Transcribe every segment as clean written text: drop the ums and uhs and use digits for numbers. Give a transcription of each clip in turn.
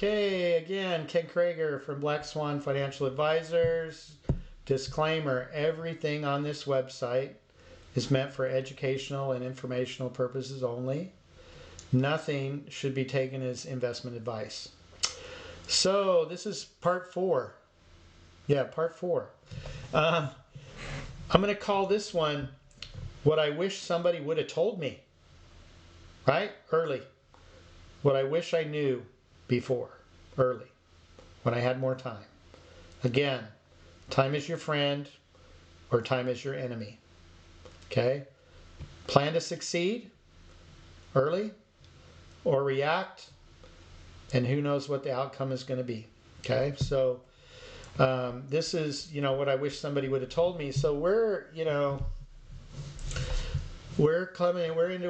Okay, again, Ken Krager from Black Swan Financial Advisors. Disclaimer, everything on this website is meant for educational and informational purposes only. Nothing should be taken as investment advice. So this is part 4. Yeah, part 4. I'm going to call this one, What I Wish Somebody Would Have Told Me. Right? Early. What I wish I knew before. Early. When I had more time. Again, time is your friend or time is your enemy. Okay? Plan to succeed early or react, and who knows what the outcome is going to be. Okay? So this is, what I wish somebody would have told me. So we're into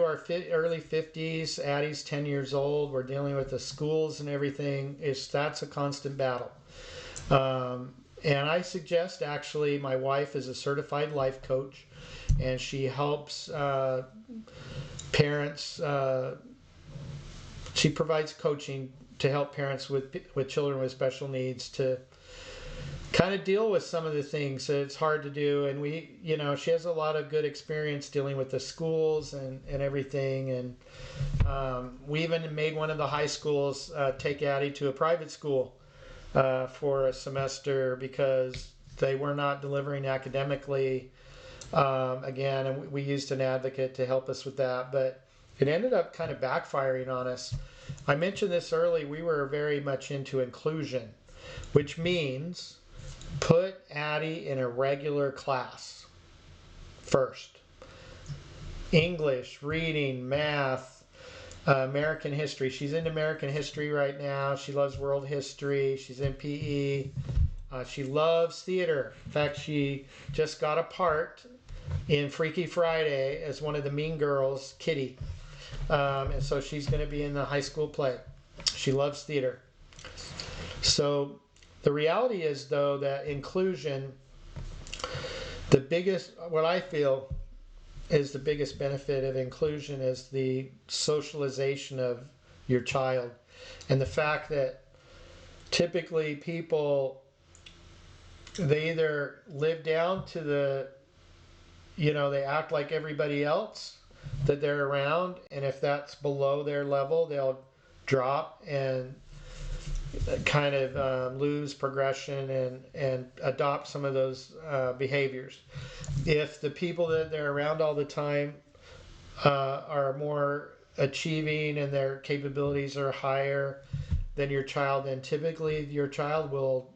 our early 50s. Addie's 10 years old. We're dealing with the schools and everything. That's a constant battle. And I suggest, actually, my wife is a certified life coach, and she helps parents. She provides coaching to help parents with children with special needs to kind of deal with some of the things that it's hard to do. And she has a lot of good experience dealing with the schools and everything. And we even made one of the high schools take Addie to a private school for a semester because they were not delivering academically. Again, and we used an advocate to help us with that, but it ended up kind of backfiring on us. I mentioned this early. We were very much into inclusion, which means put Addie in a regular class first. English, reading, math, American history. She's into American history right now. She loves world history. She's in PE. She loves theater. In fact, she just got a part in Freaky Friday as one of the mean girls, Kitty. And so she's going to be in the high school play. She loves theater. So the reality is, though, that inclusion, what I feel is the biggest benefit of inclusion is the socialization of your child. And the fact that typically people, they either live down to they act like everybody else that they're around, and if that's below their level, they'll drop and kind of lose progression and adopt some of those behaviors. If the people that they're around all the time are more achieving and their capabilities are higher than your child, then typically your child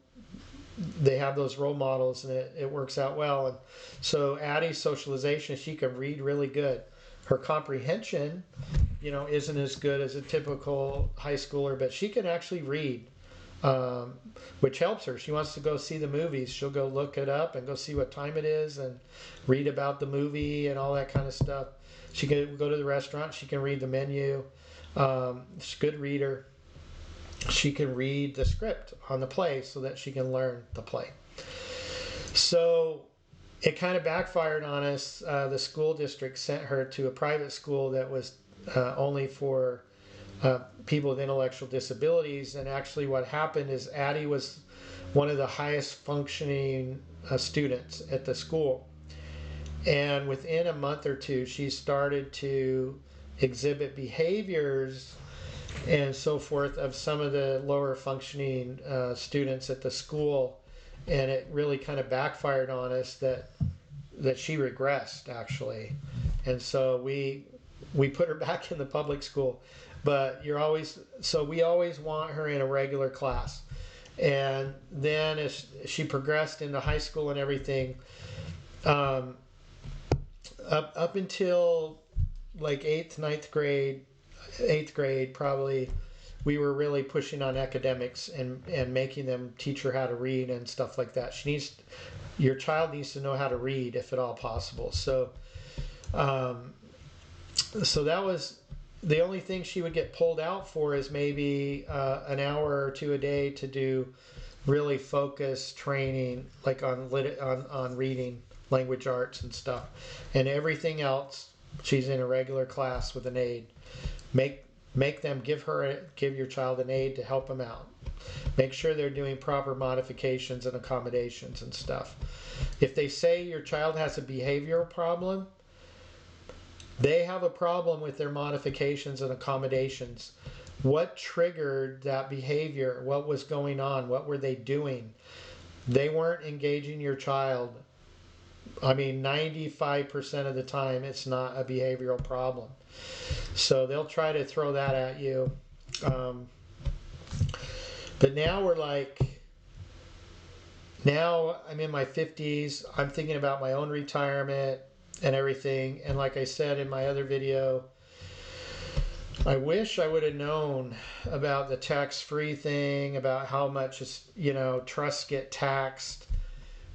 they have those role models and it works out well. And so Addie's socialization, she can read really good. Her comprehension, isn't as good as a typical high schooler, but she can actually read, which helps her. She wants to go see the movies. She'll go look it up and go see what time it is and read about the movie and all that kind of stuff. She can go to the restaurant. She can read the menu. She's a good reader. She can read the script on the play so that she can learn the play. So it kind of backfired on us. The school district sent her to a private school that was only for people with intellectual disabilities. And actually what happened is Addie was one of the highest functioning students at the school. And within a month or two, she started to exhibit behaviors and so forth of some of the lower functioning students at the school. And it really kind of backfired on us that she regressed, actually. And so we put her back in the public school. But we always want her in a regular class. And then as she progressed into high school and everything, up until like 8th grade probably, we were really pushing on academics and making them teach her how to read and stuff like that. Your child needs to know how to read if at all possible. So that was the only thing she would get pulled out for, is maybe an hour or two a day to do really focused training, like on reading, language arts and stuff. And everything else, she's in a regular class with an aide. make them give your child an aid to help them out. Make sure they're doing proper modifications and accommodations and stuff. If they say your child has a behavioral problem, they have a problem with their modifications and accommodations. What triggered that behavior? What was going on? What were they doing? They weren't engaging your child. I mean, 95% of the time, it's not a behavioral problem. So they'll try to throw that at you. But now now I'm in my 50s. I'm thinking about my own retirement and everything. And like I said in my other video, I wish I would have known about the tax-free thing, about how much trusts get taxed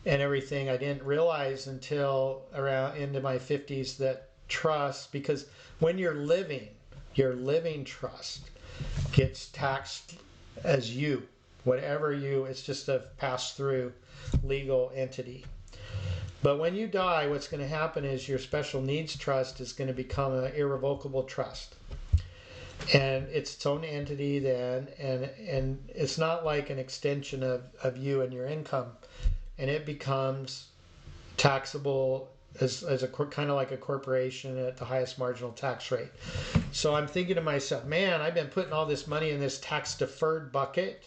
and everything. I didn't realize until around into my 50s that trust, because when you're living, your living trust gets taxed as you, whatever it's just a pass-through legal entity. But when you die, what's going to happen is your special needs trust is going to become an irrevocable trust. And it's its own entity then, and it's not like an extension of you and your income. And it becomes taxable as a kind of like a corporation at the highest marginal tax rate. So I'm thinking to myself, man, I've been putting all this money in this tax deferred bucket,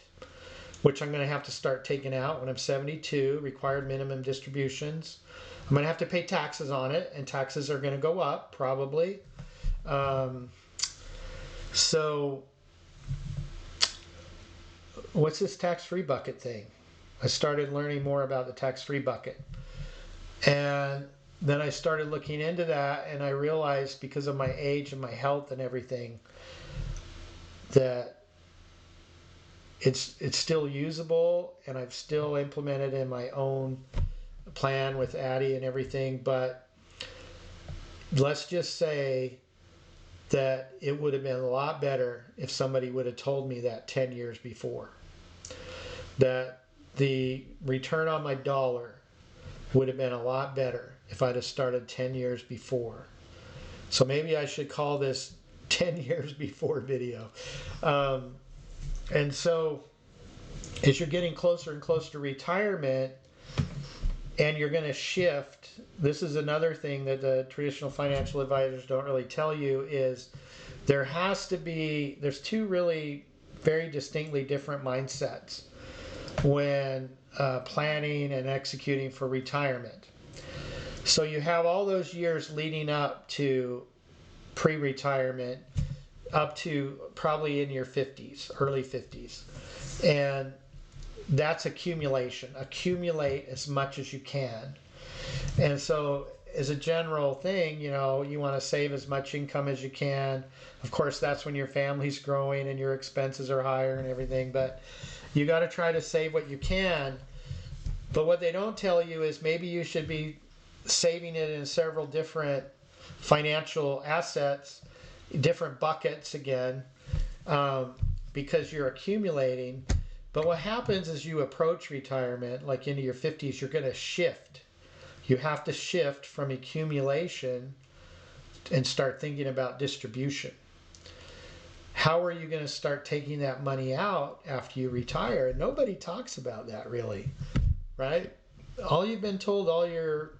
which I'm going to have to start taking out when I'm 72, required minimum distributions. I'm going to have to pay taxes on it, and taxes are going to go up probably. So what's this tax-free bucket thing? I started learning more about the tax-free bucket. And then I started looking into that, and I realized, because of my age and my health and everything, that it's still usable, and I've still implemented in my own plan with Addie and everything. But let's just say that it would have been a lot better if somebody would have told me that 10 years before. That the return on my dollar would have been a lot better if I'd have started 10 years before. So maybe I should call this 10 years before video. And so as you're getting closer and closer to retirement, and you're going to shift, this is another thing that the traditional financial advisors don't really tell you, is there's two really very distinctly different mindsets when planning and executing for retirement. So you have all those years leading up to pre-retirement, up to probably in your 50s, early 50s. And that's accumulation. Accumulate as much as you can. And so as a general thing, you want to save as much income as you can. Of course, that's when your family's growing and your expenses are higher and everything, but you got to try to save what you can. But what they don't tell you is maybe you should be saving it in several different financial assets, different buckets again, because you're accumulating. But what happens as you approach retirement, like into your 50s, you're going to shift. You have to shift from accumulation and start thinking about distribution. How are you going to start taking that money out after you retire? And nobody talks about that really, right? All you've been told all your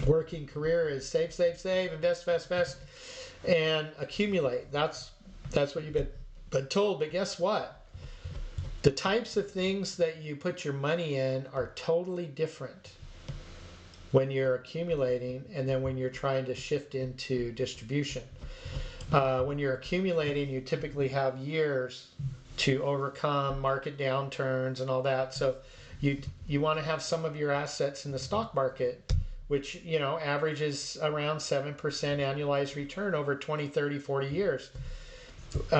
working career is save, save, save, invest, invest, invest, and accumulate. That's what you've been told. But guess what? The types of things that you put your money in are totally different when you're accumulating and then when you're trying to shift into distribution. When you're accumulating, you typically have years to overcome market downturns and all that. So you want to have some of your assets in the stock market, which averages around 7% annualized return over 20, 30, 40 years.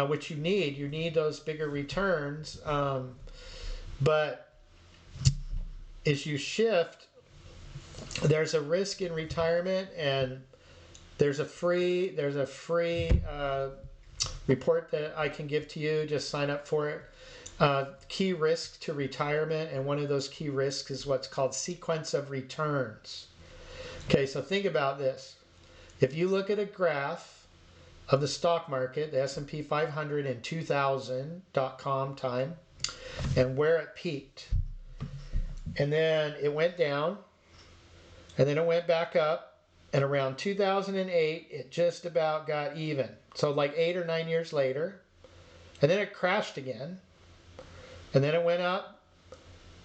Which you need those bigger returns, but as you shift, there's a risk in retirement, and there's a free report that I can give to you. Just sign up for it. Key risks to retirement, and one of those key risks is what's called sequence of returns. Okay, so think about this. If you look at a graph of the stock market, the S&P 500 in 2000.com time, and where it peaked. And then it went down, and then it went back up, and around 2008, it just about got even. So like 8 or 9 years later, and then it crashed again, and then it went up.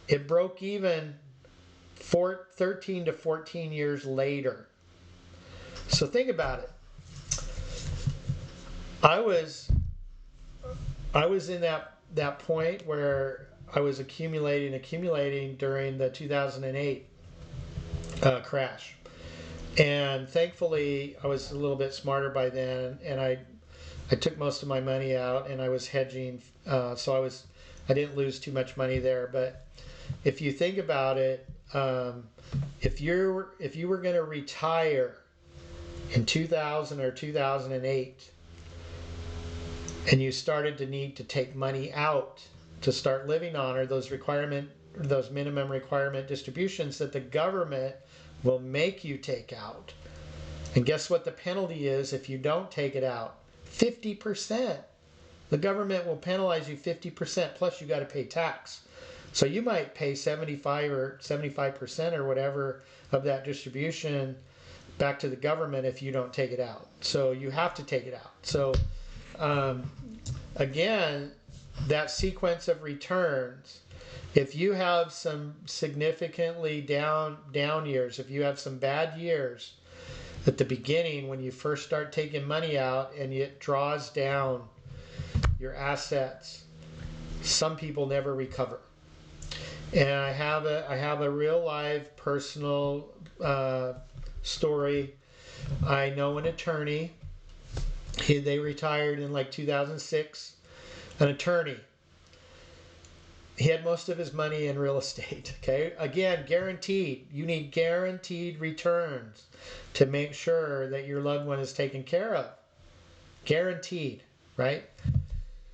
It broke even 13 to 14 years later. So think about it. I was in that point where I was accumulating during the 2008 crash, and thankfully I was a little bit smarter by then, and I took most of my money out, and I was hedging, so I didn't lose too much money there. But if you think about it, if you were going to retire in 2000 or 2008, and you started to need to take money out to start living on, or those minimum requirement distributions that the government will make you take out. And guess what the penalty is if you don't take it out? 50%. The government will penalize you 50%, plus you got to pay tax. So you might pay 75% or whatever of that distribution back to the government if you don't take it out. So you have to take it out. So again, that sequence of returns, if you have some significantly down years, if you have some bad years at the beginning when you first start taking money out and it draws down your assets, some people never recover. And I have a real live personal story. I know an attorney. They retired in like 2006. An attorney. He had most of his money in real estate. Okay, again, guaranteed. You need guaranteed returns to make sure that your loved one is taken care of. Guaranteed, right?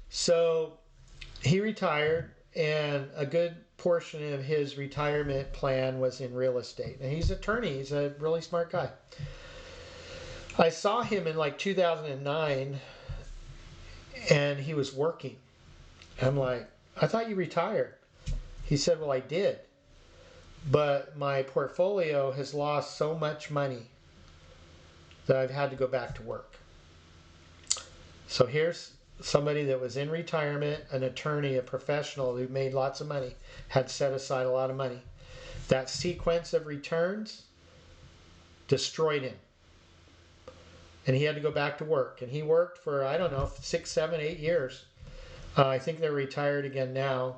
So he retired, and a good portion of his retirement plan was in real estate. And he's an attorney. He's a really smart guy. I saw him in like 2009, and he was working. I'm like, I thought you retired. He said, well, I did. But my portfolio has lost so much money that I've had to go back to work. So here's somebody that was in retirement, an attorney, a professional who made lots of money, had set aside a lot of money. That sequence of returns destroyed him. And he had to go back to work. And he worked for, I don't know, 6, 7, 8 years. I think they're retired again now.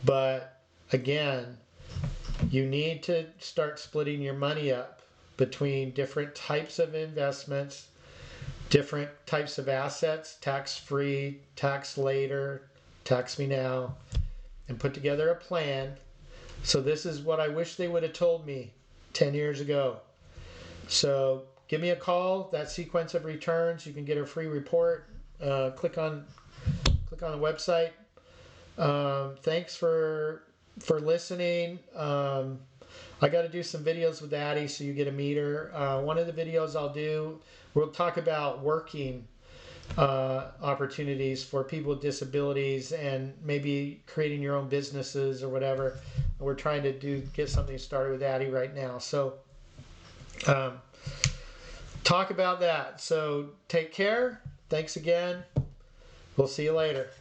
But again, you need to start splitting your money up between different types of investments, different types of assets, tax-free, tax later, tax me now, and put together a plan. So this is what I wish they would have told me 10 years ago. So give me a call. That sequence of returns, you can get a free report. Click on the website. Thanks for listening. I got to do some videos with Addie so you get a meter. One of the videos I'll do, we'll talk about working opportunities for people with disabilities and maybe creating your own businesses or whatever. We're trying to get something started with Addie right now. So talk about that. So take care. Thanks again. We'll see you later.